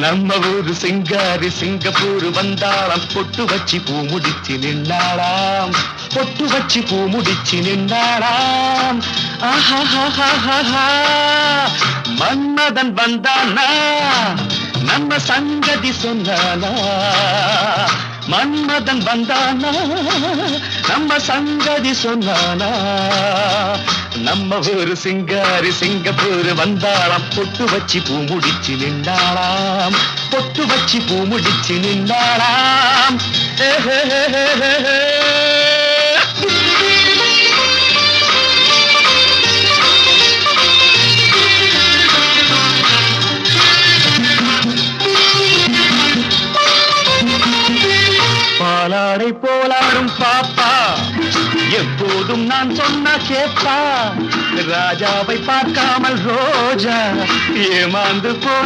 நம்ம ஊரு சிங்காரி சிங்கப்பூர் வந்தாளாம் பொட்டு வச்சு பூ முடிச்சு நின்னாளாம் பொட்டு வச்சு பூ முடிச்சு நின்னாளாம் ஆஹா மன்மதன் வந்தானா நம்ம சங்கதி சொன்னானா மன்மதன் வந்தானா நம்ம சங்கதி சொன்னானா நம்ம ஊரு சிங்காரி சிங்கப்பூர் வந்தாளாம் பொட்டு வச்சு பூ முடிச்சு நின்றாளாம் பொட்டு வச்சு பூ முடிச்சு நின்றாளாம் பாலாடை போலாடும் பாப்பா எப்போதும் நான் சொன்ன கேப்பா ராஜாவை பார்க்காமல் ரோஜா ஏமாந்து போ